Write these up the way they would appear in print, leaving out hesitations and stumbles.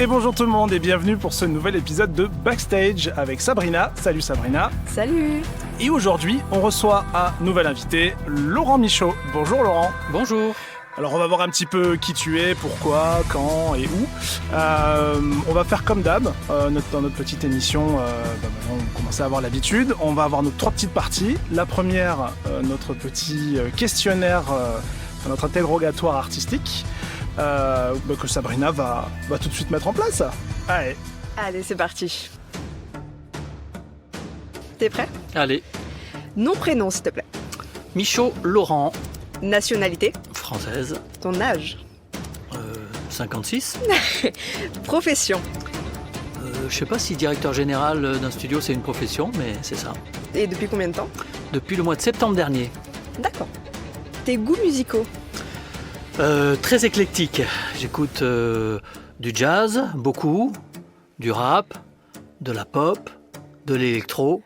Et bonjour tout le monde et bienvenue pour ce nouvel épisode de Backstage avec Sabrina. Salut Sabrina. Salut. Et aujourd'hui, on reçoit un nouvel invité, Laurent Michaud. Bonjour Laurent. Bonjour. Alors on va voir un petit peu qui tu es, pourquoi, quand et où. On va faire comme d'hab, dans notre petite émission, maintenant on commence à avoir l'habitude. On va avoir nos 3 petites parties. La première, notre petit questionnaire, notre interrogatoire artistique. Que Sabrina va tout de suite mettre en place. Allez, c'est parti. T'es prêt? Allez. Nom, prénom, s'il te plaît. Michaud Laurent. Nationalité? Française. Ton âge? 56. Profession? Je sais pas si directeur général d'un studio c'est une profession, mais c'est ça. Et depuis combien de temps? Depuis le mois de septembre dernier. D'accord. Tes goûts musicaux? Très éclectique. J'écoute du jazz, beaucoup, du rap, de la pop, de l'électro.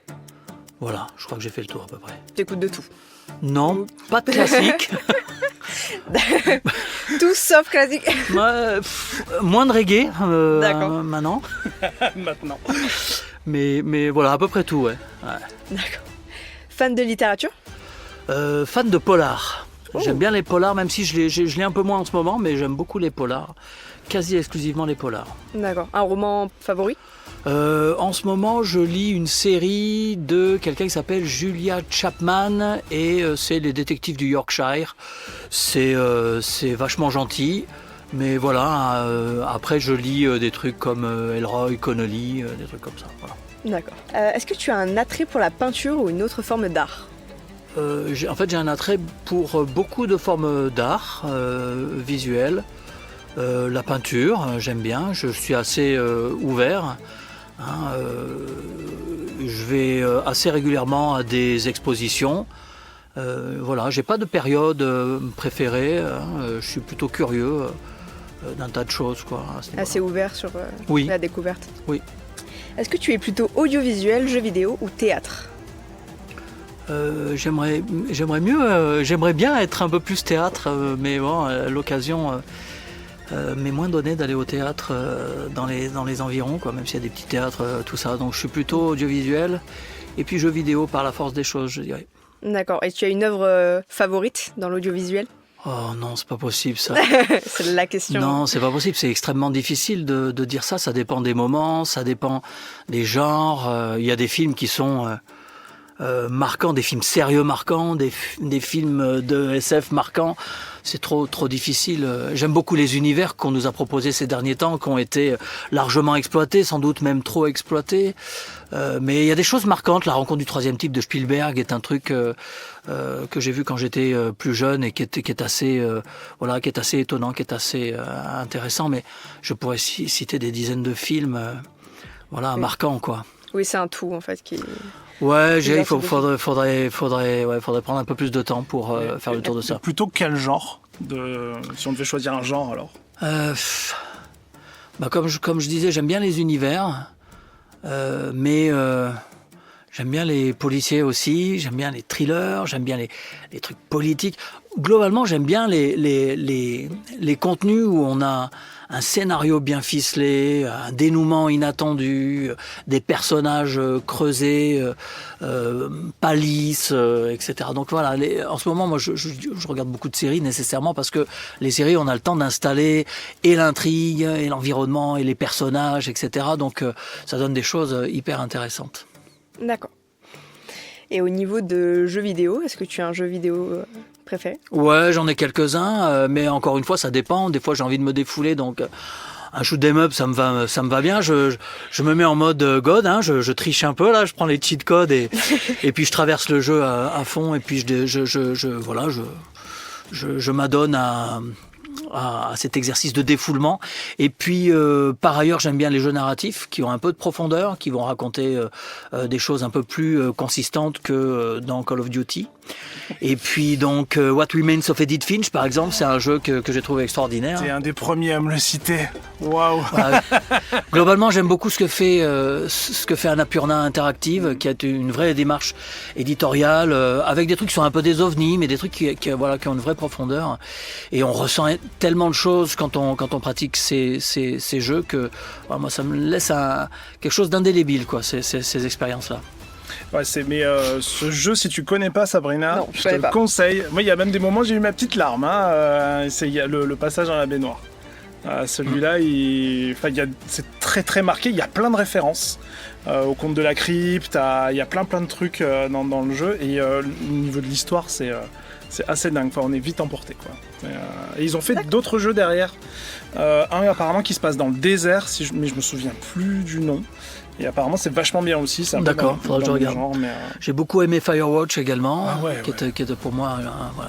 Voilà, je crois que j'ai fait le tour à peu près. T'écoutes de tout? Non, pas de classique. Tout sauf classique. Moins de reggae D'accord. maintenant. Maintenant. Mais voilà, à peu près tout, ouais. D'accord. Fan de littérature? Fan de polar. Oh. J'aime bien les polars, même si je lis un peu moins en ce moment, mais j'aime beaucoup les polars. Quasi exclusivement les polars. D'accord. Un roman favori? En ce moment, je lis une série de quelqu'un qui s'appelle Julia Chapman et c'est les détectives du Yorkshire. C'est vachement gentil, mais voilà. Après, je lis des trucs comme Elroy, Connolly, des trucs comme ça. Voilà. D'accord. Est-ce que tu as un attrait pour la peinture ou une autre forme d'art? En fait, j'ai un attrait pour beaucoup de formes d'art visuel. La peinture, j'aime bien. Je suis assez ouvert. Je vais assez régulièrement à des expositions. Voilà, j'ai pas de période préférée. Je suis plutôt curieux d'un tas de choses, quoi. Assez ouvert sur Oui. la découverte. Oui. Est-ce que tu es plutôt audiovisuel, jeux vidéo ou théâtre? J'aimerais bien être un peu plus théâtre, mais bon, l'occasion m'est moins donnée d'aller au théâtre dans les environs, quoi, même s'il y a des petits théâtres, tout ça. Donc je suis plutôt audiovisuel et puis jeux vidéo par la force des choses, je dirais. D'accord. Et tu as une œuvre favorite dans l'audiovisuel? Oh non, c'est pas possible ça. C'est la question. Non, c'est pas possible, c'est extrêmement difficile de dire ça. Ça dépend des moments, ça dépend des genres. Il y a des films qui sont marquants, des films sérieux marquants, des films de SF marquants. C'est trop difficile. J'aime beaucoup les univers qu'on nous a proposés ces derniers temps, qui ont été largement exploités, sans doute même trop exploités. Mais il y a des choses marquantes. La rencontre du troisième type de Spielberg est un truc que j'ai vu quand j'étais plus jeune et qui est assez étonnant, qui est assez intéressant. Mais je pourrais citer des dizaines de films Oui. marquants, quoi. Oui, c'est un tout en fait qui. Ouais, il faudrait prendre un peu plus de temps pour faire le tour de ça. Plutôt quel genre si on devait choisir un genre alors? Comme je disais, j'aime bien les univers, mais j'aime bien les policiers aussi, j'aime bien les thrillers, j'aime bien les trucs politiques. Globalement, j'aime bien les contenus où on a un scénario bien ficelé, un dénouement inattendu, des personnages creusés, pas lisses, etc. Donc voilà, en ce moment, moi, je regarde beaucoup de séries nécessairement parce que les séries, on a le temps d'installer et l'intrigue, et l'environnement, et les personnages, etc. Donc ça donne des choses hyper intéressantes. D'accord. Et au niveau de jeux vidéo, est-ce que tu as un jeu vidéo préféré? Ouais, j'en ai quelques-uns, mais encore une fois, ça dépend. Des fois, j'ai envie de me défouler, donc un shoot 'em up, ça me va bien. Je me mets en mode God, je triche un peu là, je prends les cheat codes et puis je traverse le jeu à fond et puis je m'adonne à cet exercice de défoulement. Et puis, par ailleurs, j'aime bien les jeux narratifs qui ont un peu de profondeur, qui vont raconter des choses un peu plus consistantes que dans Call of Duty. Et puis donc What Remains of Edith Finch, par exemple, c'est un jeu que j'ai trouvé extraordinaire. T'es un des premiers à me le citer. Waouh. Globalement, j'aime beaucoup ce que fait Annapurna Interactive, qui a une vraie démarche éditoriale, avec des trucs qui sont un peu des ovnis, mais des trucs qui ont une vraie profondeur. Et on ressent tellement de choses quand on pratique ces jeux que moi ça me laisse quelque chose d'indélébile, quoi, ces expériences-là. Ouais, mais ce jeu, si tu connais pas, Sabrina, non, je te le conseille. Moi, il y a même des moments où j'ai eu ma petite larme. Il y a le passage dans la baignoire. Celui-là, c'est très très marqué. Il y a plein de références au conte de la crypte. Il y a plein de trucs dans le jeu. Et au niveau de l'histoire, c'est assez dingue. Enfin, on est vite emporté, quoi. Et ils ont fait d'autres jeux derrière. Un apparemment qui se passe dans le désert, mais je me souviens plus du nom. Et apparemment, c'est vachement bien aussi. D'accord, faudra que je regarde. J'ai beaucoup aimé Firewatch également, qui était pour moi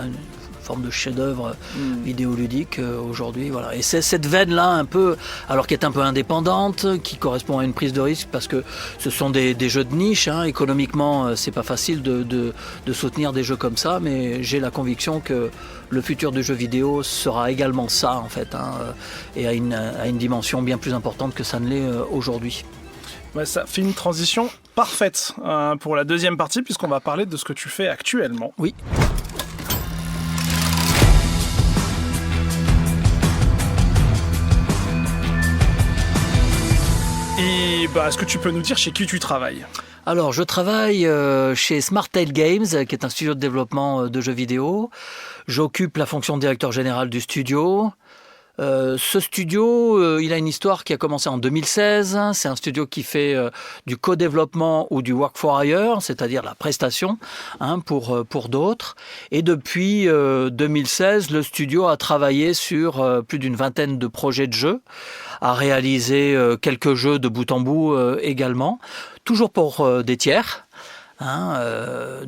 une forme de chef-d'œuvre vidéoludique aujourd'hui. Voilà. Et c'est cette veine-là, un peu, alors qui est un peu indépendante, qui correspond à une prise de risque, parce que ce sont des jeux de niche. Économiquement, c'est pas facile de soutenir des jeux comme ça, mais j'ai la conviction que le futur du jeu vidéo sera également ça, en fait, et à une dimension bien plus importante que ça ne l'est aujourd'hui. Ouais, ça fait une transition parfaite pour la deuxième partie, puisqu'on va parler de ce que tu fais actuellement. Oui. Et est-ce que tu peux nous dire chez qui tu travailles ? Alors, je travaille chez Smart Tail Games, qui est un studio de développement de jeux vidéo. J'occupe la fonction de directeur général du studio. Ce studio, il a une histoire qui a commencé en 2016. C'est un studio qui fait du co-développement ou du work for hire, c'est-à-dire la prestation pour d'autres. Et depuis 2016, le studio a travaillé sur plus d'une vingtaine de projets de jeux, a réalisé quelques jeux de bout en bout également, toujours pour des tiers.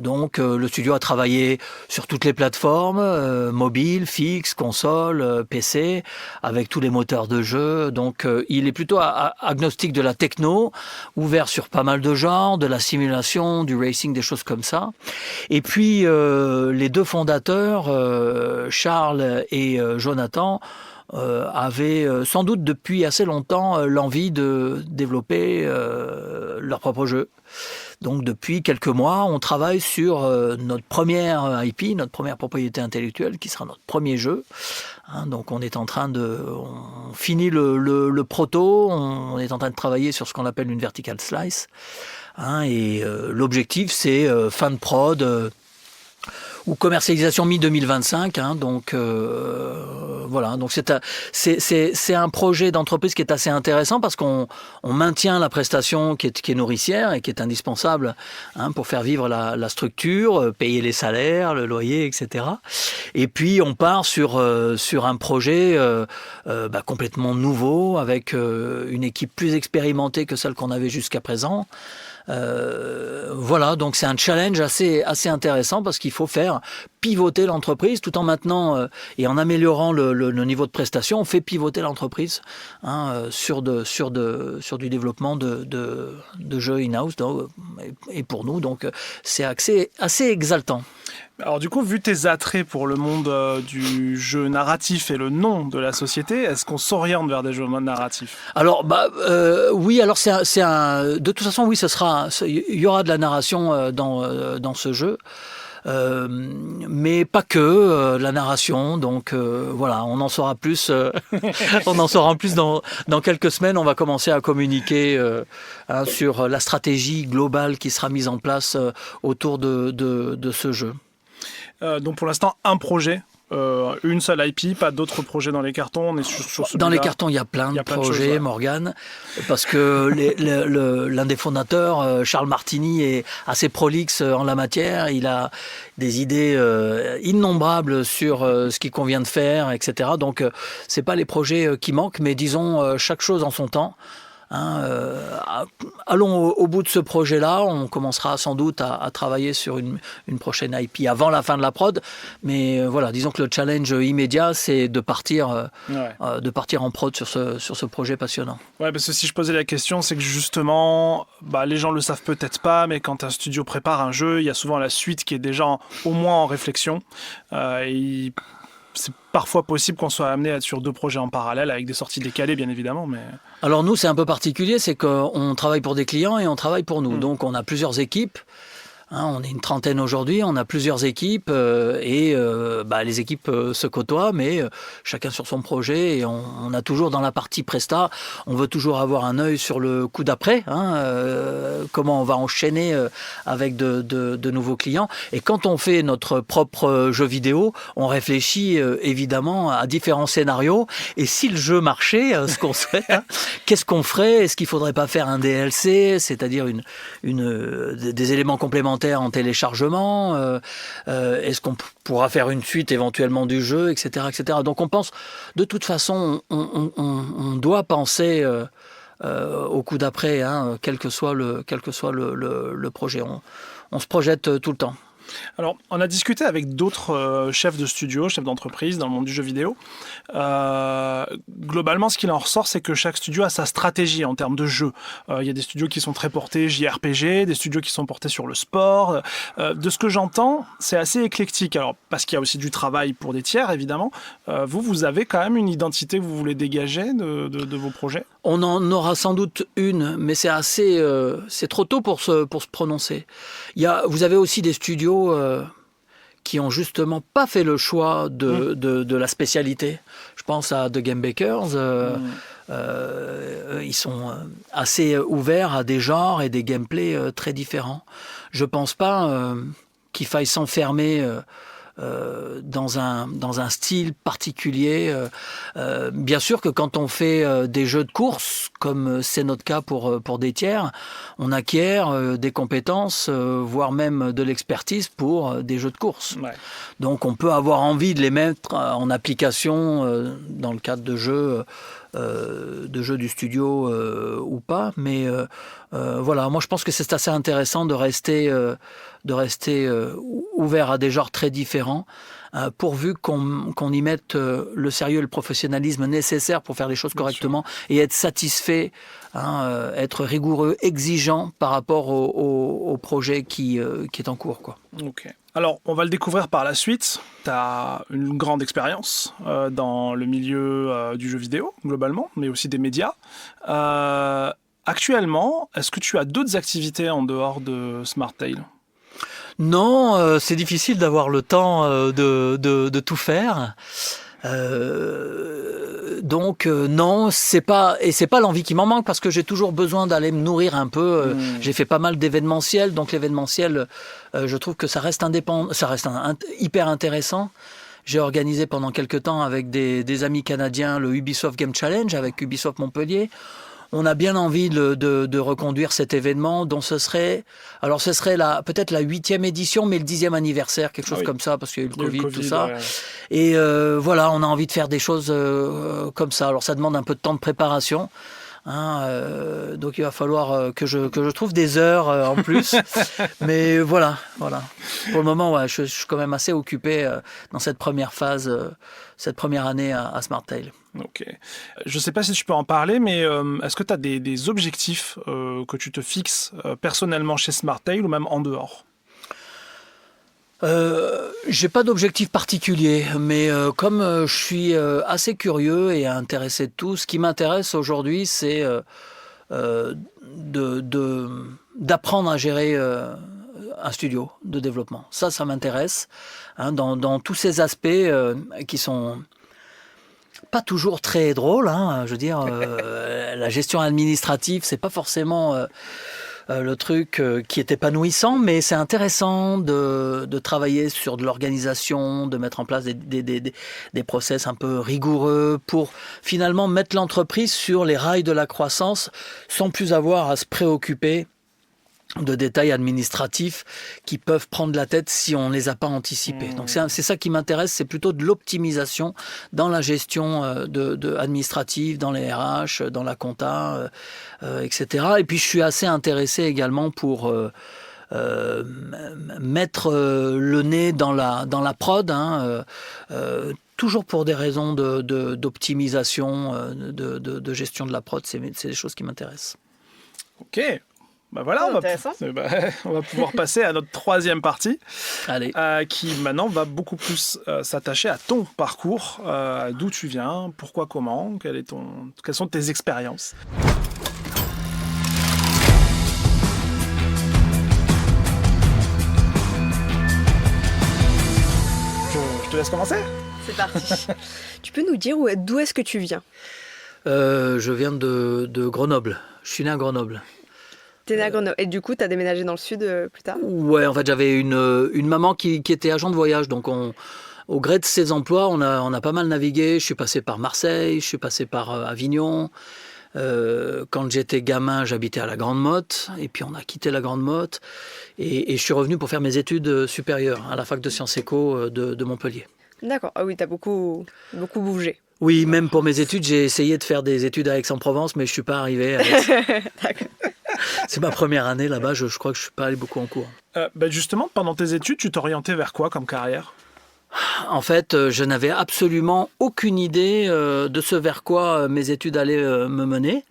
Donc le studio a travaillé sur toutes les plateformes, mobiles, fixes, consoles, PC, avec tous les moteurs de jeu. Donc il est plutôt agnostique de la techno, ouvert sur pas mal de genres, de la simulation, du racing, des choses comme ça. Et puis les deux fondateurs, Charles et Jonathan, avaient sans doute depuis assez longtemps l'envie de développer leur propre jeu. Donc depuis quelques mois, on travaille sur notre première IP, notre première propriété intellectuelle, qui sera notre premier jeu. Donc on est en train on finit le proto, on est en train de travailler sur ce qu'on appelle une vertical slice. Et l'objectif, c'est fin de prod ou commercialisation mi-2025. Donc voilà, donc c'est un projet d'entreprise qui est assez intéressant parce qu'on maintient la prestation qui est nourricière et qui est indispensable pour faire vivre la structure, payer les salaires, le loyer, etc. Et puis on part sur un projet complètement nouveau avec une équipe plus expérimentée que celle qu'on avait jusqu'à présent. Voilà, donc c'est un challenge assez intéressant parce qu'il faut faire pivoter l'entreprise tout en maintenant et en améliorant le niveau de prestation. On fait pivoter l'entreprise sur du développement de jeux in-house et pour nous, donc c'est assez exaltant. Alors du coup, vu tes attraits pour le monde du jeu narratif et le nom de la société, est-ce qu'on s'oriente vers des jeux narratifs ? Alors oui, alors de toute façon oui, il y aura de la narration dans ce jeu. Mais pas que la narration, donc voilà, on en saura plus. On en saura plus dans quelques semaines. On va commencer à communiquer sur la stratégie globale qui sera mise en place autour de ce jeu. Donc pour l'instant, un projet. Une seule IP, pas d'autres projets dans les cartons. On est sur celui-là. Dans les cartons, il y a plein de projets, Morgane, parce que l'un des fondateurs, Charles Martini, est assez prolixe en la matière. Il a des idées innombrables sur ce qu'il convient de faire, etc. Donc, c'est pas les projets qui manquent, mais disons chaque chose en son temps. Allons au bout de ce projet-là. On commencera sans doute à travailler sur une prochaine IP avant la fin de la prod. Mais voilà, disons que le challenge immédiat, c'est de partir en prod sur ce projet passionnant. Ouais, parce que si je posais la question, c'est que justement, les gens le savent peut-être pas, mais quand un studio prépare un jeu, il y a souvent la suite qui est déjà au moins en réflexion. C'est parfois possible qu'on soit amené à être sur deux projets en parallèle avec des sorties décalées, bien évidemment. Mais... Alors nous, c'est un peu particulier, c'est qu'on travaille pour des clients et on travaille pour nous. Donc on a plusieurs équipes On est une trentaine aujourd'hui, on a plusieurs équipes et les équipes se côtoient, mais chacun sur son projet. Et on a toujours dans la partie Presta, on veut toujours avoir un œil sur le coup d'après, comment on va enchaîner avec de nouveaux clients. Et quand on fait notre propre jeu vidéo, on réfléchit évidemment à différents scénarios. Et si le jeu marchait, ce qu'on souhaite, qu'est-ce qu'on ferait? Est-ce qu'il ne faudrait pas faire un DLC, c'est-à-dire des éléments complémentaires en téléchargement, est-ce qu'on pourra faire une suite éventuellement du jeu, etc., etc. Donc on pense, de toute façon, on doit penser au coup d'après, quel que soit le projet. On se projette tout le temps. Alors, on a discuté avec d'autres chefs de studio, chefs d'entreprise dans le monde du jeu vidéo. Globalement, ce qu'il en ressort, c'est que chaque studio a sa stratégie en termes de jeu. Il y a des studios qui sont très portés JRPG, des studios qui sont portés sur le sport. De ce que j'entends, c'est assez éclectique. Alors, parce qu'il y a aussi du travail pour des tiers, évidemment. Vous avez quand même une identité que vous voulez dégager de vos projets? On en aura sans doute une, mais c'est trop tôt pour se prononcer. Vous avez aussi des studios qui ont justement pas fait le choix de la spécialité. Je pense à The Game Bakers. Ils sont assez ouverts à des genres et des gameplays très différents. Je pense pas qu'il faille s'enfermer dans un style particulier. Bien sûr que quand on fait des jeux de course, comme c'est notre cas pour des tiers, on acquiert des compétences, voire même de l'expertise pour des jeux de course. Ouais. Donc on peut avoir envie de les mettre en application dans le cadre de jeux du studio ou pas, mais voilà, moi je pense que c'est assez intéressant de rester ouvert à des genres très différents, pourvu qu'on y mette le sérieux et le professionnalisme nécessaire pour faire les choses correctement et être satisfait, être rigoureux, exigeant par rapport au projet qui est en cours, quoi. Ok. Alors, on va le découvrir par la suite. Tu as une grande expérience dans le milieu du jeu vidéo, globalement, mais aussi des médias. Actuellement, est-ce que tu as d'autres activités en dehors de Smarttail ? Non, c'est difficile d'avoir le temps de tout faire. Donc non, c'est pas l'envie qui m'en manque, parce que j'ai toujours besoin d'aller me nourrir un peu. J'ai fait pas mal d'événementiels, donc l'événementiel, je trouve que ça reste indépendant, ça reste hyper intéressant. J'ai organisé pendant quelques temps avec des amis canadiens le Ubisoft Game Challenge avec Ubisoft Montpellier. On a bien envie de reconduire cet événement, dont ce serait peut-être la 8e édition, mais le 10e anniversaire, quelque chose comme ça, parce qu'il y a eu le Covid, tout ça. Ouais. Et voilà, on a envie de faire des choses comme ça. Alors ça demande un peu de temps de préparation. Donc il va falloir que je trouve des heures en plus. Mais voilà. Pour le moment, ouais, je suis quand même assez occupé dans cette première phase, cette première année à Smarttail. Ok. Je ne sais pas si tu peux en parler, mais est-ce que tu as des objectifs que tu te fixes personnellement chez Smarttail ou même en dehors ? J'ai pas d'objectif particulier, mais comme je suis assez curieux et intéressé de tout, ce qui m'intéresse aujourd'hui, c'est d'apprendre à gérer un studio de développement. Ça m'intéresse, dans tous ces aspects qui sont pas toujours très drôles. Je veux dire, la gestion administrative, c'est pas forcément le truc qui est épanouissant, mais c'est intéressant de travailler sur de l'organisation, de mettre en place des process un peu rigoureux pour finalement mettre l'entreprise sur les rails de la croissance sans plus avoir à se préoccuper de détails administratifs qui peuvent prendre la tête si on ne les a pas anticipés. Donc c'est ça qui m'intéresse, c'est plutôt de l'optimisation dans la gestion administrative, dans les RH, dans la compta, etc. Et puis je suis assez intéressé également pour mettre le nez dans la prod, toujours pour des raisons d'optimisation, de gestion de la prod, c'est des choses qui m'intéressent. Ok. Voilà, on va pouvoir passer à notre troisième partie. Allez. Qui maintenant va beaucoup plus s'attacher à ton parcours, d'où tu viens, pourquoi, comment, quelles sont tes expériences. te laisse commencer. C'est parti. Tu peux nous dire d'où est-ce que tu viens? Je viens de Grenoble. Je suis né à Grenoble. T'es né à Grenoble. Et du coup, t'as déménagé dans le sud plus tard? Ouais, en fait, j'avais une maman qui était agent de voyage. Donc, au gré de ses emplois, on a pas mal navigué. Je suis passé par Marseille, je suis passé par Avignon. Quand j'étais gamin, j'habitais à la Grande Motte. Et puis, on a quitté la Grande Motte. Et je suis revenu pour faire mes études supérieures à la fac de sciences éco de Montpellier. D'accord. Ah oui, t'as beaucoup bougé. Oui, même pour mes études, j'ai essayé de faire des études à Aix-en-Provence, mais je ne suis pas arrivé. D'accord. C'est ma première année là-bas, je crois que je ne suis pas allé beaucoup en cours. Justement, pendant tes études, tu t'orientais vers quoi comme carrière? En fait, je n'avais absolument aucune idée de ce vers quoi mes études allaient me mener.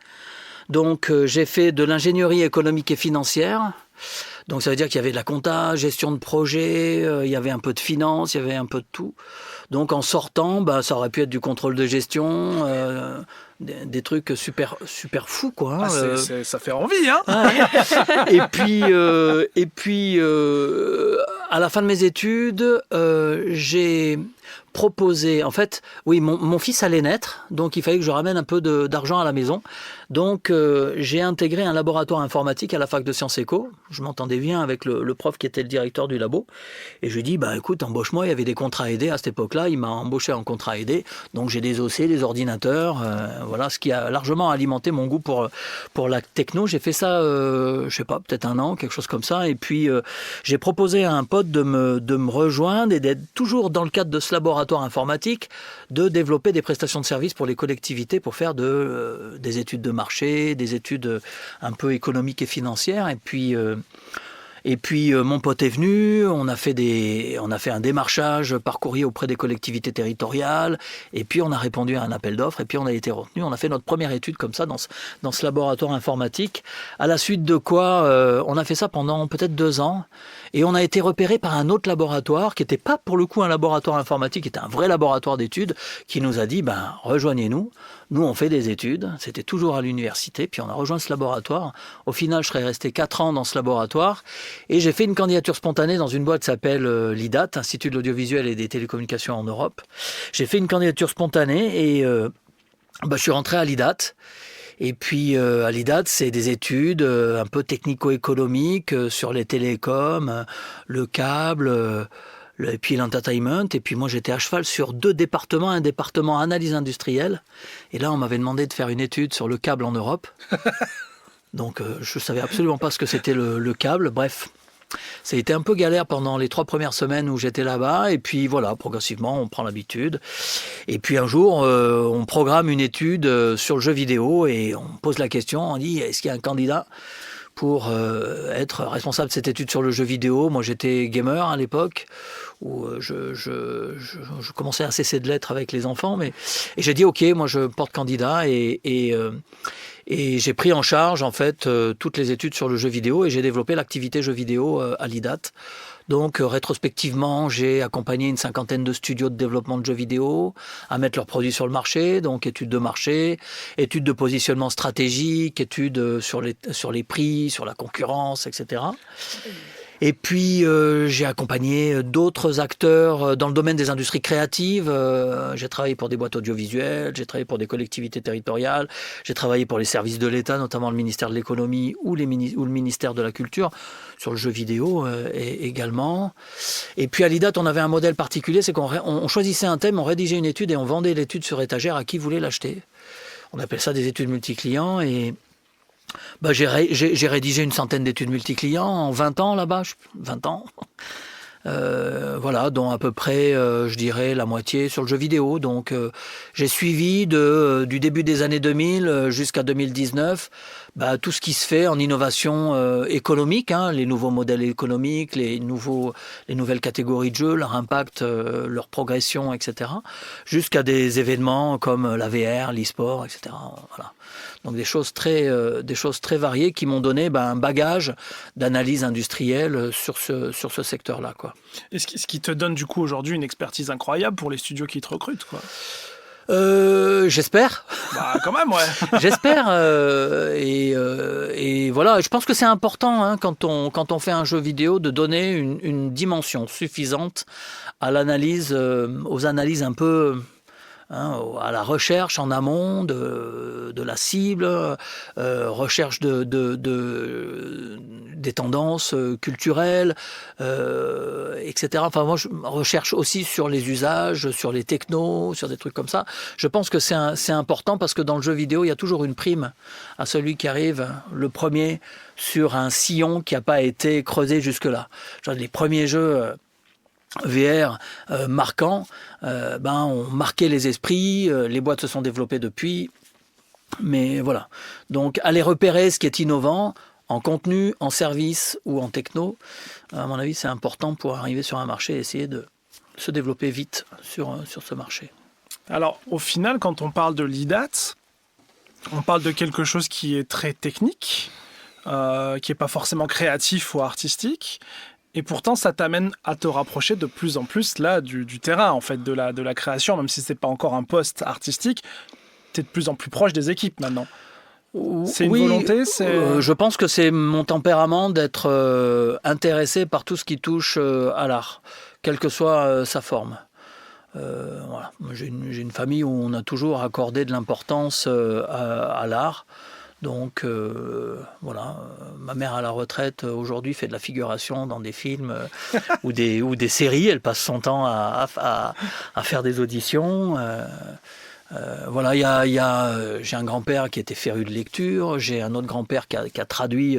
Donc, j'ai fait de l'ingénierie économique et financière. Donc, ça veut dire qu'il y avait de la compta, gestion de projet, il y avait un peu de finance, il y avait un peu de tout. Donc, en sortant, ça aurait pu être du contrôle de gestion, des trucs super fous, quoi. Ça fait envie, hein. Et puis, à la fin de mes études, j'ai proposé... En fait, oui, mon fils allait naître, donc il fallait que je ramène un peu d'argent à la maison. Donc, j'ai intégré un laboratoire informatique à la fac de sciences éco. Je m'entendais bien avec le prof qui était le directeur du labo. Et je lui ai dit, écoute, embauche-moi. Il y avait des contrats aidés à cette époque-là. Il m'a embauché en contrat aidé. Donc, j'ai désossé les ordinateurs. Voilà, ce qui a largement alimenté mon goût pour la techno. J'ai fait ça, je sais pas, peut-être 1 an, quelque chose comme ça. Et puis, j'ai proposé à un pote de me rejoindre et d'être toujours dans le cadre de ce laboratoire informatique, de développer des prestations de services pour les collectivités pour faire des études de marché, des études un peu économiques et financières. Et puis mon pote est venu, on a fait un démarchage par courrier auprès des collectivités territoriales, et puis on a répondu à un appel d'offres, et puis on a été retenu. On a fait notre première étude comme ça dans ce laboratoire informatique, à la suite de quoi on a fait ça pendant peut-être 2 ans, et on a été repéré par un autre laboratoire qui n'était pas pour le coup un laboratoire informatique, qui était un vrai laboratoire d'études, qui nous a dit rejoignez-nous. Nous, on fait des études, c'était toujours à l'université, puis on a rejoint ce laboratoire. Au final, je serais resté 4 ans dans ce laboratoire, et j'ai fait une candidature spontanée dans une boîte qui s'appelle l'IDAT, Institut de l'audiovisuel et des télécommunications en Europe. J'ai fait une candidature spontanée, et je suis rentré à l'IDAT. Et puis, à l'IDAT, c'est des études un peu technico-économiques sur les télécoms, le câble... et puis l'entertainment, et puis moi j'étais à cheval sur 2 départements, un département analyse industrielle, et là on m'avait demandé de faire une étude sur le câble en Europe, donc je ne savais absolument pas ce que c'était le câble, bref, ça a été un peu galère pendant les 3 premières semaines où j'étais là-bas, et puis voilà, progressivement on prend l'habitude, et puis un jour on programme une étude sur le jeu vidéo, et on pose la question, on dit est-ce qu'il y a un candidat pour être responsable de cette étude sur le jeu vidéo. Moi, j'étais gamer à l'époque, où je commençais à cesser de l'être avec les enfants. Et j'ai dit, OK, moi, je porte candidat. Et j'ai pris en charge, en fait, toutes les études sur le jeu vidéo. Et j'ai développé l'activité jeu vidéo à l'IDAT. Donc, rétrospectivement, j'ai accompagné une 50aine de studios de développement de jeux vidéo à mettre leurs produits sur le marché. Donc, études de marché, études de positionnement stratégique, études sur les prix, sur la concurrence, etc. Et puis, j'ai accompagné d'autres acteurs dans le domaine des industries créatives. J'ai travaillé pour des boîtes audiovisuelles, j'ai travaillé pour des collectivités territoriales, j'ai travaillé pour les services de l'État, notamment le ministère de l'économie ou le ministère de la culture, sur le jeu vidéo également. Et puis à l'IDAT, on avait un modèle particulier, c'est qu'on choisissait un thème, on rédigeait une étude et on vendait l'étude sur étagère à qui voulait l'acheter. On appelle ça des études multiclients et... j'ai rédigé une centaine d'études multiclients en 20 ans là-bas, 20 ans. Voilà, dont à peu près, je dirais, la moitié sur le jeu vidéo. Donc, j'ai suivi du début des années 2000 jusqu'à 2019 tout ce qui se fait en innovation économique, les nouveaux modèles économiques, les nouvelles catégories de jeux, leur impact, leur progression, etc. Jusqu'à des événements comme la VR, l'e-sport, etc. Voilà. Donc des choses très variées qui m'ont donné un bagage d'analyse industrielle sur ce secteur-là, quoi. Et ce qui te donne du coup aujourd'hui une expertise incroyable pour les studios qui te recrutent, quoi. J'espère. Quand même, ouais. J'espère. Et et voilà, je pense que c'est important hein, quand on fait un jeu vidéo de donner une dimension suffisante à l'analyse, aux analyses un peu à la recherche en amont de la cible, recherche des tendances culturelles, etc. Enfin, moi, je recherche aussi sur les usages, sur les technos, sur des trucs comme ça. Je pense que c'est important parce que dans le jeu vidéo, il y a toujours une prime à celui qui arrive le premier sur un sillon qui n'a pas été creusé jusque-là. Genre, les premiers jeux VR marquants, ont marqué les esprits, les boîtes se sont développées depuis, mais voilà. Donc aller repérer ce qui est innovant en contenu, en service ou en techno, à mon avis c'est important pour arriver sur un marché et essayer de se développer vite sur ce marché. Alors au final, quand on parle de l'IDAT, on parle de quelque chose qui est très technique, qui n'est pas forcément créatif ou artistique. Et pourtant, ça t'amène à te rapprocher de plus en plus là du terrain, en fait, de la création, même si c'est pas encore un poste artistique. Tu es de plus en plus proche des équipes maintenant. C'est une volonté, je pense que c'est mon tempérament d'être intéressé par tout ce qui touche à l'art, quelle que soit sa forme. Voilà. J'ai une famille où on a toujours accordé de l'importance à l'art. Donc voilà, ma mère à la retraite aujourd'hui fait de la figuration dans des films ou des séries. Elle passe son temps à faire des auditions. Voilà, j'ai un grand-père qui était féru de lecture. J'ai un autre grand-père qui a traduit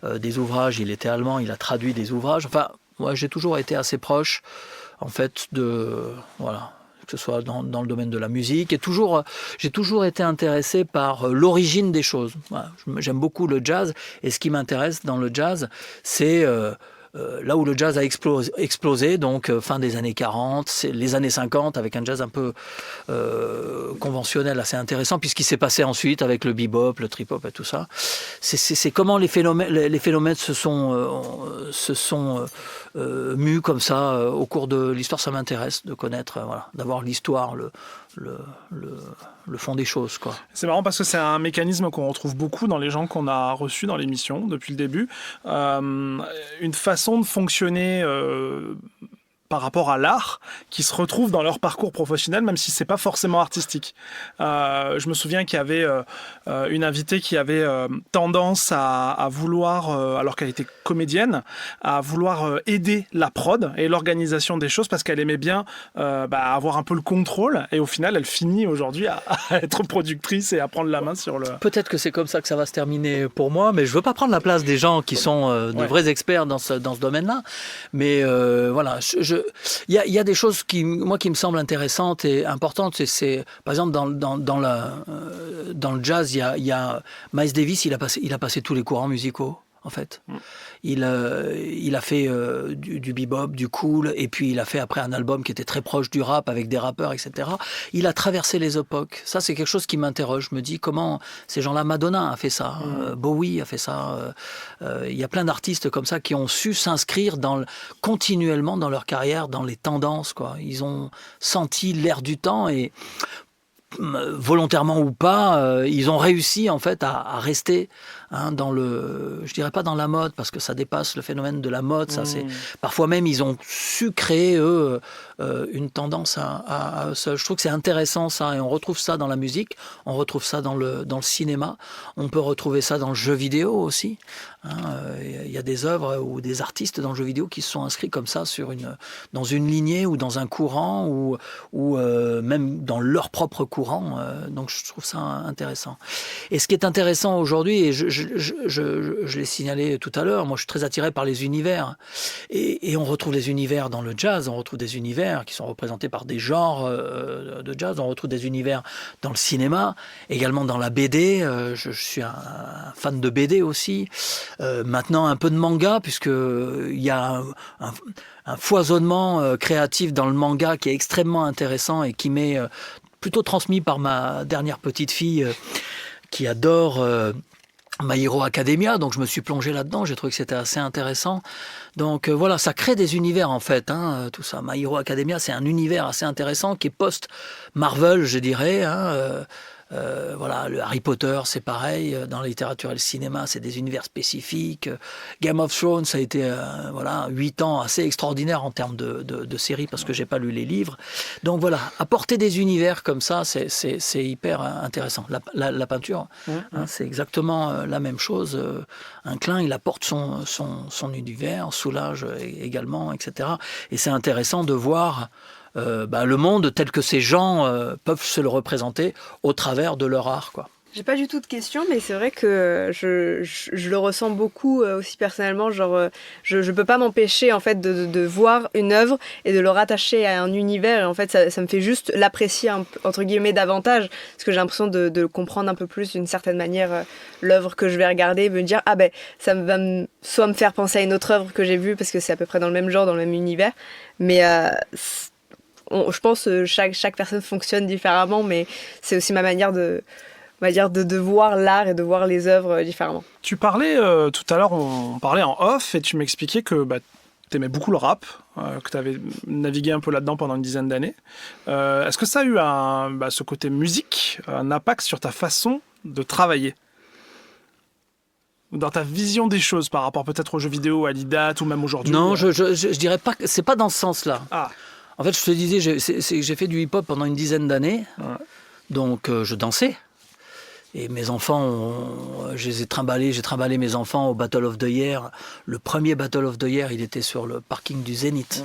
des ouvrages. Il était allemand, il a traduit des ouvrages. Enfin, moi, j'ai toujours été assez proche, en fait, voilà. Que ce soit dans le domaine de la musique. Et j'ai toujours été intéressé par l'origine des choses. Voilà. J'aime beaucoup le jazz. Et ce qui m'intéresse dans le jazz, c'est là où le jazz a explosé, donc fin des années 40, c'est les années 50, avec un jazz un peu conventionnel, assez intéressant, puisqu'il s'est passé ensuite avec le bebop, le trip-hop et tout ça. C'est comment les phénomènes se sont mus comme ça au cours de l'histoire. Ça m'intéresse de connaître, voilà, d'avoir l'histoire, le fond des choses, quoi. C'est marrant parce que c'est un mécanisme qu'on retrouve beaucoup dans les gens qu'on a reçus dans l'émission depuis le début. Une façon de fonctionner par rapport à l'art qui se retrouve dans leur parcours professionnel, même si c'est pas forcément artistique. Je me souviens qu'il y avait une invitée qui avait tendance à vouloir, alors qu'elle était comédienne, à vouloir aider la prod et l'organisation des choses parce qu'elle aimait bien avoir un peu le contrôle, et au final elle finit aujourd'hui à être productrice et à prendre la main sur le... Peut-être que c'est comme ça que ça va se terminer pour moi, mais je veux pas prendre la place des gens qui sont de vrais experts dans ce domaine-là. Mais voilà, il y a des choses qui me semblent intéressantes et importantes. C'est par exemple dans le jazz, il y a Miles Davis, il a passé tous les courants musicaux. En fait, il a fait du bebop, du cool, et puis il a fait après un album qui était très proche du rap avec des rappeurs, etc. Il a traversé les époques. Ça, c'est quelque chose qui m'interroge. Je me dis comment ces gens-là, Madonna a fait ça, Bowie a fait ça. Il y a plein d'artistes comme ça qui ont su s'inscrire continuellement dans leur carrière, dans les tendances, quoi. Ils ont senti l'air du temps et volontairement ou pas, ils ont réussi en fait à rester je dirais pas dans la mode parce que ça dépasse le phénomène de la mode. Ça, c'est parfois même ils ont su créer eux une tendance à eux seuls. Je trouve que c'est intéressant ça, et on retrouve ça dans la musique, on retrouve ça dans le cinéma, on peut retrouver ça dans le jeu vidéo aussi. Il y a des œuvres ou des artistes dans le jeu vidéo qui se sont inscrits comme ça dans une lignée ou dans un courant ou même dans leur propre courant. Donc je trouve ça intéressant. Et ce qui est intéressant aujourd'hui, et je l'ai signalé tout à l'heure, moi je suis très attiré par les univers. Et on retrouve des univers dans le jazz, on retrouve des univers qui sont représentés par des genres de jazz, on retrouve des univers dans le cinéma, également dans la BD. Je suis un fan de BD aussi. Maintenant un peu de manga, puisqu'il y a un foisonnement créatif dans le manga qui est extrêmement intéressant et qui m'est plutôt transmis par ma dernière petite fille qui adore My Hero Academia, donc je me suis plongé là-dedans, j'ai trouvé que c'était assez intéressant. Donc voilà, ça crée des univers en fait, tout ça. My Hero Academia, c'est un univers assez intéressant qui est post-Marvel, je dirais. Voilà, le Harry Potter, c'est pareil. Dans la littérature et le cinéma, c'est des univers spécifiques. Game of Thrones, ça a été 8 ans assez extraordinaire en termes de série parce que j'ai pas lu les livres. Donc voilà, apporter des univers comme ça, c'est hyper intéressant. La peinture, c'est exactement la même chose. Un Klein, il apporte son univers, Soulages également, etc. Et c'est intéressant de voir le monde tel que ces gens peuvent se le représenter au travers de leur art, quoi. J'ai pas du tout de questions, mais c'est vrai que je le ressens beaucoup aussi personnellement. Genre, je peux pas m'empêcher en fait de voir une œuvre et de le rattacher à un univers. Et en fait, ça me fait juste l'apprécier entre guillemets davantage, parce que j'ai l'impression de comprendre un peu plus d'une certaine manière l'œuvre que je vais regarder, me dire ça va soit me faire penser à une autre œuvre que j'ai vue parce que c'est à peu près dans le même genre, dans le même univers, mais je pense que chaque personne fonctionne différemment, mais c'est aussi ma manière de voir l'art et de voir les œuvres différemment. Tu parlais tout à l'heure, on parlait en off et tu m'expliquais que tu aimais beaucoup le rap, que tu avais navigué un peu là-dedans pendant une dizaine d'années. Est-ce que ça a eu ce côté musique, un impact sur ta façon de travailler ? Dans ta vision des choses par rapport peut-être aux jeux vidéo, à l'IDAT ou même aujourd'hui ? Non, je dirais pas que c'est pas dans ce sens-là. Ah. En fait, je te disais, j'ai fait du hip-hop pendant une dizaine d'années, donc je dansais. Et mes enfants, j'ai trimballé mes enfants au Battle of the Year. Le premier Battle of the Year, il était sur le parking du Zénith.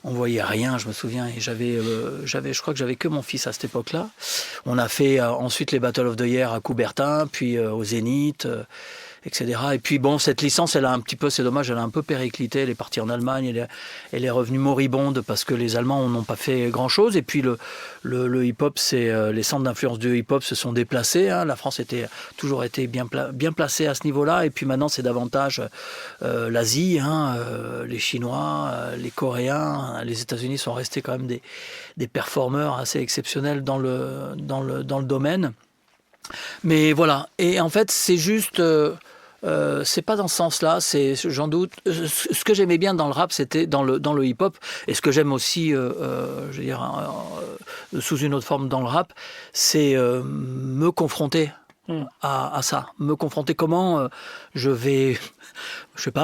On voyait rien, je me souviens. Et je crois que j'avais que mon fils à cette époque-là. On a fait ensuite les Battle of the Year à Coubertin, puis au Zénith, etc. Et puis bon, cette licence, elle a un petit peu, c'est dommage, elle a un peu périclité. Elle est partie en Allemagne, elle est revenue moribonde parce que les Allemands n'ont pas fait grand-chose. Et puis le hip-hop, les centres d'influence du hip-hop se sont déplacés. La France toujours été bien placée à ce niveau-là. Et puis maintenant, c'est davantage l'Asie, les Chinois, les Coréens. Les États-Unis sont restés quand même des performeurs assez exceptionnels dans le domaine. Mais voilà. Et en fait, c'est juste... c'est pas dans ce sens-là, j'en doute. Ce que j'aimais bien dans le rap, c'était dans le hip-hop, et ce que j'aime aussi, sous une autre forme dans le rap, c'est me confronter à ça, me confronter comment je vais,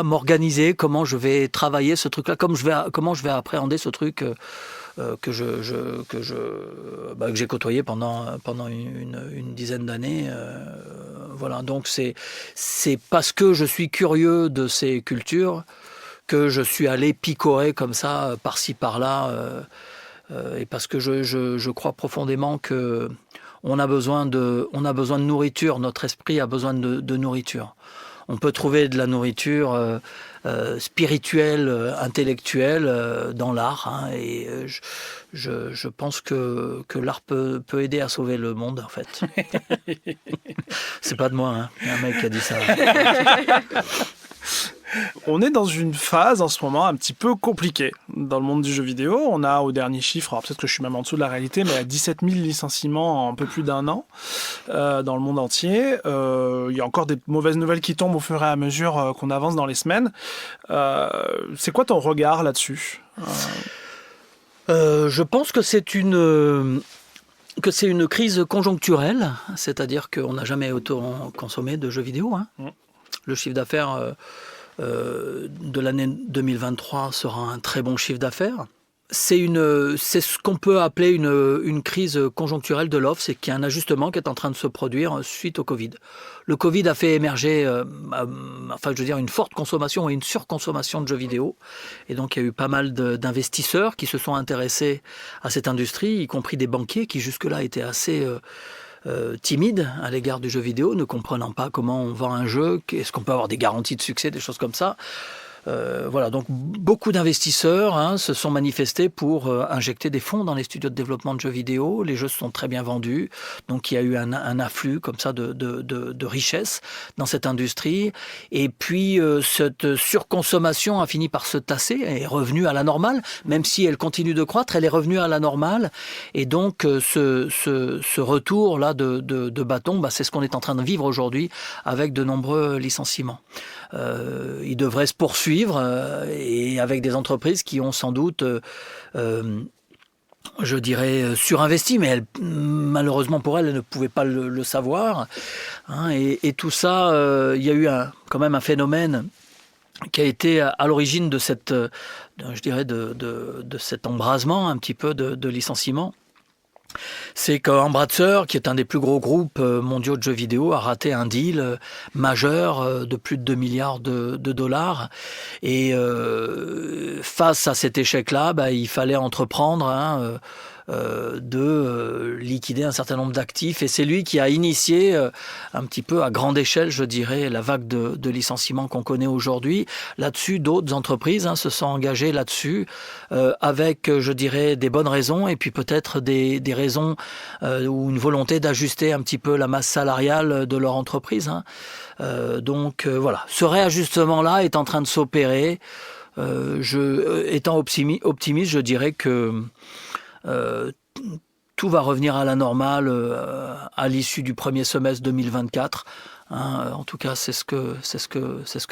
m'organiser, comment je vais travailler ce truc-là, comment je vais appréhender ce truc. Que j'ai côtoyé pendant une dizaine d'années. Voilà, donc c'est parce que je suis curieux de ces cultures que je suis allé picorer comme ça, par-ci, par-là, et parce que je crois profondément que on a besoin de nourriture, notre esprit a besoin de nourriture. On peut trouver de la nourriture spirituelle, intellectuelle dans l'art. Et je pense que l'art peut aider à sauver le monde, en fait. C'est pas de moi, il y a un mec qui a dit ça. On est dans une phase en ce moment un petit peu compliquée dans le monde du jeu vidéo. On a au dernier chiffre, alors peut-être que je suis même en dessous de la réalité, mais à 17 000 licenciements en un peu plus d'un an dans le monde entier. Il y a encore des mauvaises nouvelles qui tombent au fur et à mesure qu'on avance dans les semaines. C'est quoi ton regard là-dessus ? Je pense que c'est une crise conjoncturelle, c'est-à-dire qu'on n'a jamais autant consommé de jeux vidéo. Le chiffre d'affaires de l'année 2023 sera un très bon chiffre d'affaires. C'est ce qu'on peut appeler une crise conjoncturelle de l'offre, c'est qu'il y a un ajustement qui est en train de se produire suite au Covid. Le Covid a fait émerger une forte consommation et une surconsommation de jeux vidéo. Et donc il y a eu pas mal d'investisseurs qui se sont intéressés à cette industrie, y compris des banquiers qui jusque-là étaient assez timides à l'égard du jeu vidéo, ne comprenant pas comment on vend un jeu, est-ce qu'on peut avoir des garanties de succès, des choses comme ça. Voilà, donc beaucoup d'investisseurs se sont manifestés pour injecter des fonds dans les studios de développement de jeux vidéo. Les jeux se sont très bien vendus, donc il y a eu un afflux comme ça de richesses dans cette industrie. Et puis cette surconsommation a fini par se tasser, elle est revenue à la normale, même si elle continue de croître, elle est revenue à la normale. Et donc ce retour là de bâton, c'est ce qu'on est en train de vivre aujourd'hui avec de nombreux licenciements. Il devrait se poursuivre et avec des entreprises qui ont sans doute je dirais, surinvestie, mais malheureusement pour elle, elle ne pouvait pas le savoir. Hein, et tout ça, il y a eu quand même un phénomène qui a été à l'origine de cette, je dirais, de cet embrasement un petit peu de licenciement. C'est qu'Embracer, qui est un des plus gros groupes mondiaux de jeux vidéo, a raté un deal majeur de plus de 2 milliards de dollars. Et face à cet échec-là, il fallait entreprendre de liquider un certain nombre d'actifs. Et c'est lui qui a initié un petit peu à grande échelle, je dirais, la vague de licenciements qu'on connaît aujourd'hui. Là-dessus, d'autres entreprises se sont engagées là-dessus avec, je dirais, des bonnes raisons et puis peut-être des raisons ou une volonté d'ajuster un petit peu la masse salariale de leur entreprise. Donc voilà, ce réajustement-là est en train de s'opérer. Étant optimiste, je dirais que tout va revenir à la normale à l'issue du premier semestre 2024. En tout cas, c'est ce que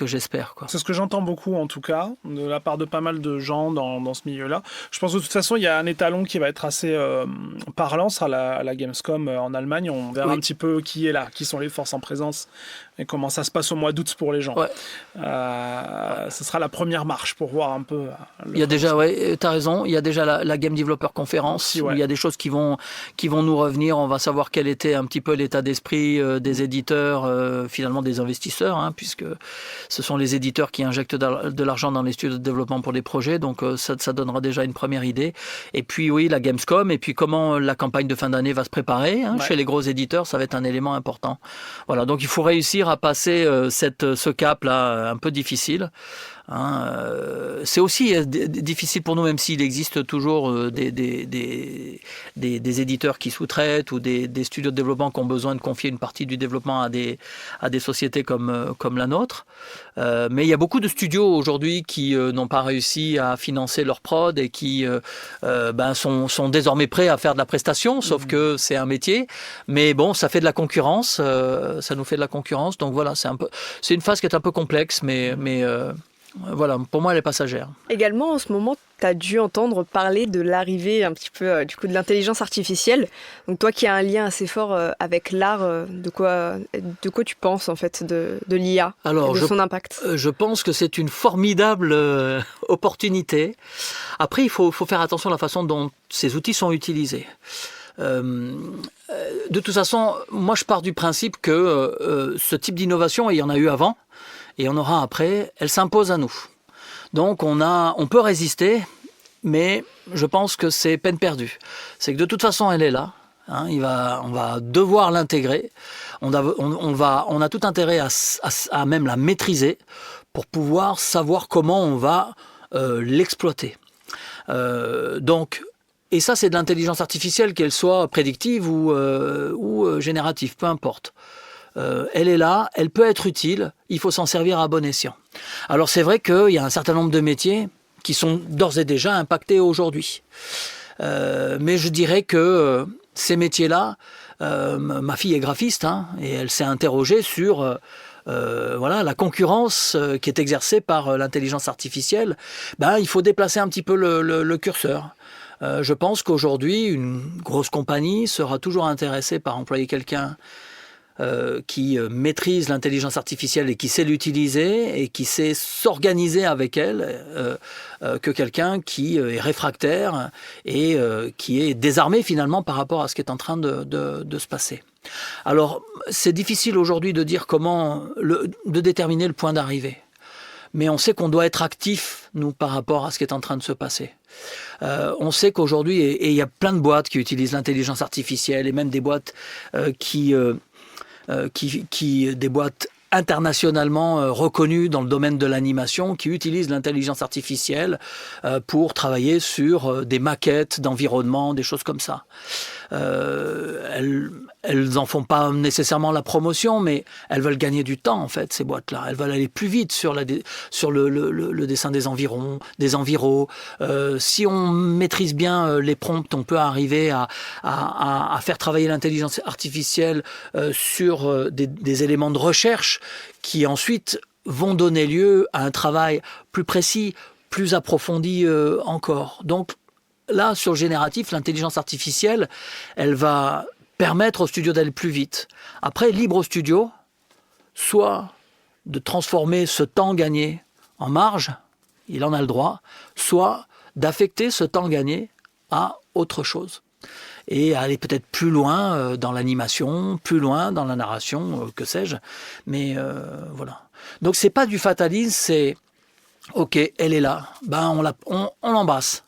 j'espère, quoi. C'est ce que j'entends beaucoup, en tout cas, de la part de pas mal de gens dans ce milieu-là. Je pense que de toute façon, il y a un étalon qui va être assez parlant, ce sera la Gamescom en Allemagne. On verra un petit peu qui est là, qui sont les forces en présence et comment ça se passe au mois d'août pour les gens. Ouais. Ce sera la première marche pour voir un peu. Il y a déjà, t'as raison, il y a déjà la Game Developer Conference, où il y a des choses qui vont nous revenir. On va savoir quel était un petit peu l'état d'esprit des éditeurs, finalement des investisseurs, puisque ce sont les éditeurs qui injectent de l'argent dans les studios de développement pour des projets, donc ça donnera déjà une première idée. Et puis oui, la Gamescom, et puis comment la campagne de fin d'année va se préparer chez les gros éditeurs, ça va être un élément important. Voilà, donc il faut réussir à passer ce cap-là un peu difficile. C'est aussi difficile pour nous, même s'il existe toujours des éditeurs qui sous-traitent ou des studios de développement qui ont besoin de confier une partie du développement à des sociétés comme la nôtre. Mais il y a beaucoup de studios aujourd'hui qui n'ont pas réussi à financer leur prod et qui sont désormais prêts à faire de la prestation, sauf que c'est un métier. Mais bon, ça fait de la concurrence, ça nous fait de la concurrence. Donc voilà, c'est une phase qui est un peu complexe, mais voilà, pour moi, elle est passagère. Également, en ce moment, tu as dû entendre parler de l'arrivée un petit peu de l'intelligence artificielle. Donc toi qui as un lien assez fort avec l'art, de quoi tu penses en fait de l'IA et de son impact? Je pense que c'est une formidable opportunité. Après, il faut faire attention à la façon dont ces outils sont utilisés. De toute façon, moi je pars du principe que ce type d'innovation, et il y en a eu avant, et on aura après, elle s'impose à nous. Donc on peut résister, mais je pense que c'est peine perdue. C'est que de toute façon, elle est là. On va devoir l'intégrer. On a tout intérêt à même la maîtriser pour pouvoir savoir comment on va l'exploiter. Et ça, c'est de l'intelligence artificielle, qu'elle soit prédictive ou générative, peu importe. Elle est là, elle peut être utile, il faut s'en servir à bon escient. Alors c'est vrai qu'il y a un certain nombre de métiers qui sont d'ores et déjà impactés aujourd'hui. Mais je dirais que ces métiers-là, ma fille est graphiste, et elle s'est interrogée sur la concurrence qui est exercée par l'intelligence artificielle. Il faut déplacer un petit peu le curseur. Je pense qu'aujourd'hui, une grosse compagnie sera toujours intéressée par employer quelqu'un qui maîtrise l'intelligence artificielle et qui sait l'utiliser et qui sait s'organiser avec elle, que quelqu'un qui est réfractaire et qui est désarmé finalement par rapport à ce qui est en train de se passer. Alors, c'est difficile aujourd'hui de dire de déterminer le point d'arrivée. Mais on sait qu'on doit être actif, nous, par rapport à ce qui est en train de se passer. On sait qu'aujourd'hui, et il y a plein de boîtes qui utilisent l'intelligence artificielle, et même des boîtes des boîtes internationalement reconnues dans le domaine de l'animation, qui utilisent l'intelligence artificielle pour travailler sur des maquettes d'environnement, des choses comme ça. Elles en font pas nécessairement la promotion, mais elles veulent gagner du temps, en fait, ces boîtes-là. Elles veulent aller plus vite sur le dessin des environs. Si on maîtrise bien les prompts, on peut arriver à faire travailler l'intelligence artificielle sur des éléments de recherche qui ensuite vont donner lieu à un travail plus précis, plus approfondi encore. Donc, là, sur le génératif, l'intelligence artificielle, elle va permettre au studio d'aller plus vite. Après, libre au studio, soit de transformer ce temps gagné en marge, il en a le droit, soit d'affecter ce temps gagné à autre chose. Et aller peut-être plus loin dans l'animation, plus loin dans la narration, que sais-je. Mais voilà. Donc c'est pas du fatalisme, c'est ok, elle est là, ben on l'embrasse.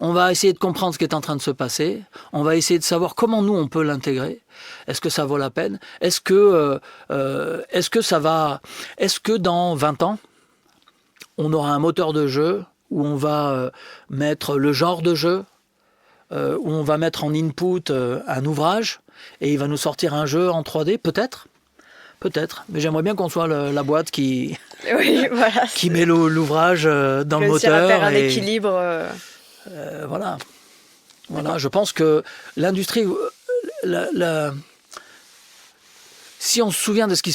On va essayer de comprendre ce qui est en train de se passer. On va essayer de savoir comment nous on peut l'intégrer. Est-ce que ça vaut la peine ? Est-ce que dans 20 ans, on aura un moteur de jeu où on va mettre le genre de jeu, où on va mettre en input un ouvrage et il va nous sortir un jeu en 3D, peut-être, mais j'aimerais bien qu'on soit la boîte qui met l'ouvrage dans le moteur. À faire un équilibre. Voilà, je pense que l'industrie, si on se souvient de ce qui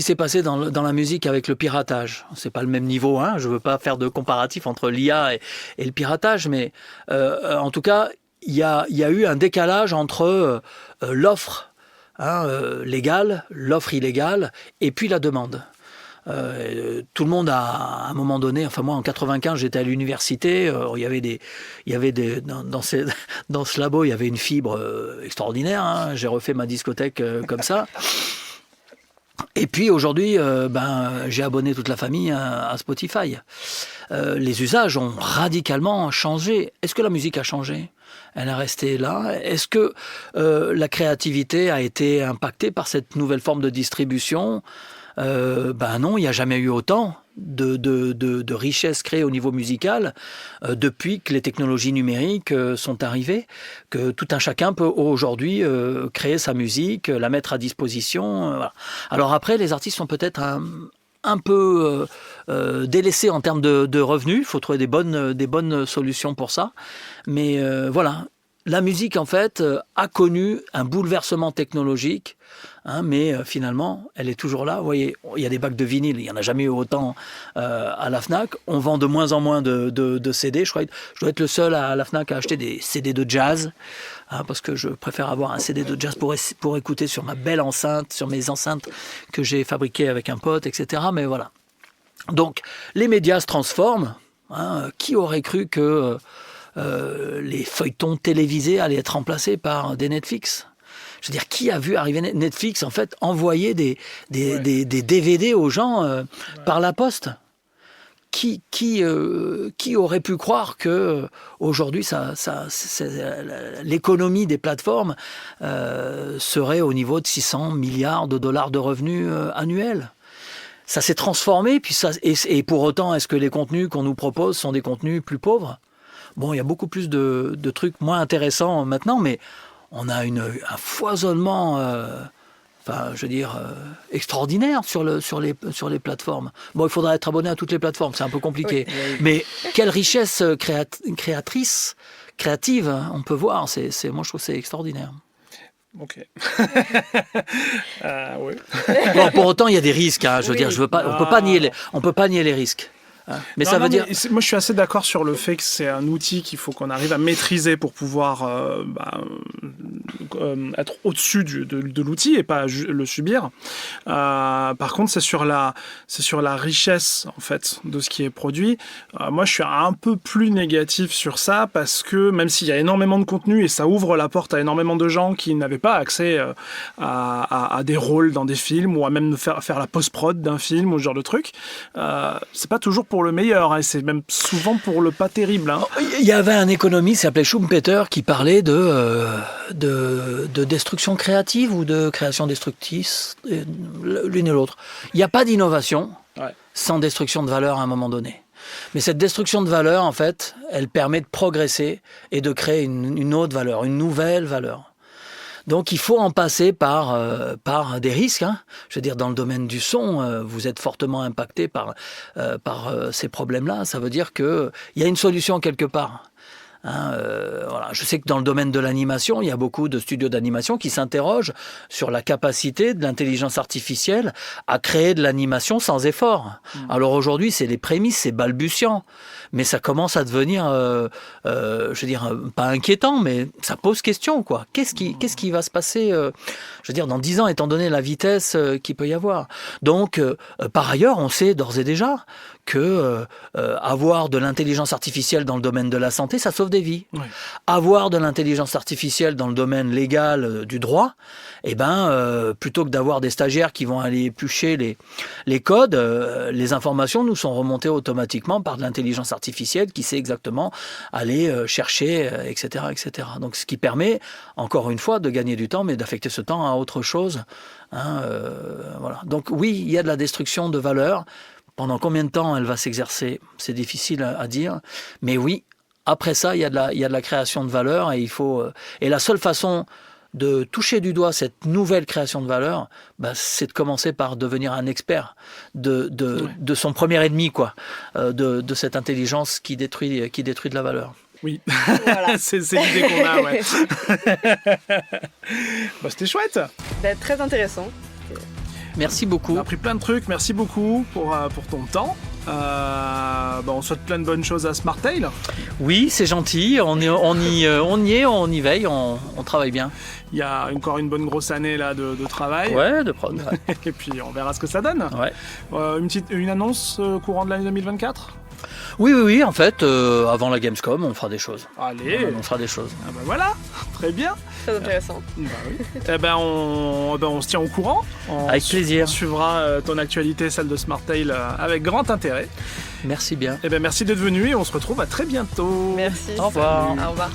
s'est passé dans la musique avec le piratage, c'est pas le même niveau, hein, je veux pas faire de comparatif entre l'IA et le piratage, mais en tout cas, il y a eu un décalage entre l'offre légale, l'offre illégale, et puis la demande. Tout le monde a, à un moment donné, enfin moi en 95 j'étais à l'université, dans ce labo il y avait une fibre extraordinaire, hein, j'ai refait ma discothèque comme ça. Et puis aujourd'hui, j'ai abonné toute la famille à Spotify. Les usages ont radicalement changé. Est-ce que la musique a changé ? Elle est restée là. Est-ce que la créativité a été impactée par cette nouvelle forme de distribution ? Non, il n'y a jamais eu autant de richesses créées au niveau musical depuis que les technologies numériques sont arrivées, que tout un chacun peut aujourd'hui créer sa musique, la mettre à disposition. Voilà. Alors après, les artistes sont peut-être un peu délaissés en termes de revenus. Il faut trouver des bonnes solutions pour ça. Mais voilà. La musique, en fait, a connu un bouleversement technologique, mais finalement, elle est toujours là. Vous voyez, il y a des bacs de vinyle, il n'y en a jamais eu autant à la FNAC. On vend de moins en moins de CD. Je dois être le seul à la FNAC à acheter des CD de jazz, parce que je préfère avoir un CD de jazz pour écouter sur ma belle enceinte, sur mes enceintes que j'ai fabriquées avec un pote, etc. Mais voilà. Donc, les médias se transforment. Qui aurait cru que les feuilletons télévisés allaient être remplacés par des Netflix. Je veux dire, qui a vu arriver Netflix, en fait, envoyer des DVD aux gens par la poste ? Qui aurait pu croire que aujourd'hui, l'économie des plateformes serait au niveau de 600 milliards de dollars de revenus annuels ? Ça s'est transformé, et pour autant, est-ce que les contenus qu'on nous propose sont des contenus plus pauvres ? Bon, il y a beaucoup plus de trucs moins intéressants maintenant, mais on a un foisonnement, extraordinaire sur les plateformes. Bon, il faudra être abonné à toutes les plateformes, c'est un peu compliqué. Oui. Mais quelle richesse créative on peut voir. Moi, je trouve que c'est extraordinaire. Ok. Oui. Bon, pour autant, il y a des risques. Je veux dire, on peut pas nier les risques. Mais ça veut dire. Moi, je suis assez d'accord sur le fait que c'est un outil qu'il faut qu'on arrive à maîtriser pour pouvoir être au-dessus de l'outil et pas le subir. Par contre, c'est sur la richesse en fait de ce qui est produit. Moi, je suis un peu plus négatif sur ça parce que même s'il y a énormément de contenu et ça ouvre la porte à énormément de gens qui n'avaient pas accès à des rôles dans des films ou à même faire la post-prod d'un film ou ce genre de truc, c'est pas toujours pour le meilleur, et c'est même souvent pour le pas terrible. Il y avait un économiste qui s'appelait Schumpeter qui parlait de destruction créative ou de création destructrice, l'une et l'autre. Il n'y a pas d'innovation sans destruction de valeur à un moment donné. Mais cette destruction de valeur, en fait, elle permet de progresser et de créer une autre valeur, une nouvelle valeur. Donc il faut en passer par des risques. Je veux dire, dans le domaine du son, vous êtes fortement impacté par ces problèmes-là. Ça veut dire qu'il y a une solution quelque part. Voilà. Je sais que dans le domaine de l'animation, il y a beaucoup de studios d'animation qui s'interrogent sur la capacité de l'intelligence artificielle à créer de l'animation sans effort. Alors aujourd'hui, c'est les prémices, c'est balbutiant, mais ça commence à devenir, je veux dire, pas inquiétant, mais ça pose question, quoi. Qu'est-ce qui va se passer, je veux dire, dans 10 ans, étant donné la vitesse qu'il peut y avoir. Donc, par ailleurs, on sait d'ores et déjà que avoir de l'intelligence artificielle dans le domaine de la santé, ça sauve des vies. Oui. Avoir de l'intelligence artificielle dans le domaine légal du droit, plutôt que d'avoir des stagiaires qui vont aller éplucher les codes, les informations nous sont remontées automatiquement par de l'intelligence artificielle qui sait exactement aller chercher, etc., etc. Donc, ce qui permet, encore une fois, de gagner du temps, mais d'affecter ce temps à autre chose. Voilà. Donc oui, il y a de la destruction de valeur. Pendant combien de temps elle va s'exercer, c'est difficile à dire. Mais oui, après ça, il y a de la création de valeur et la seule façon de toucher du doigt cette nouvelle création de valeur, c'est de commencer par devenir un expert de son premier ennemi, quoi, de cette intelligence qui détruit de la valeur. Oui, Voilà. c'est l'idée qu'on a, ouais. C'était chouette. Très intéressant. Merci beaucoup. On a appris plein de trucs. Merci beaucoup pour ton temps. On souhaite plein de bonnes choses à Smartail. Oui, c'est gentil. On y veille, on travaille bien. Il y a encore une bonne grosse année là de travail. Ouais, de prod. Ouais. Et puis on verra ce que ça donne. Ouais. Une annonce courant de l'année 2024. Oui, en fait, avant la Gamescom, on fera des choses. Allez. On fera des choses. Ah voilà, très bien. Très intéressant. Oui. On se tient au courant. Avec plaisir. On suivra ton actualité, celle de Smartail, avec grand intérêt. Merci bien. Merci d'être venu et on se retrouve à très bientôt. Merci. Au revoir. Au revoir.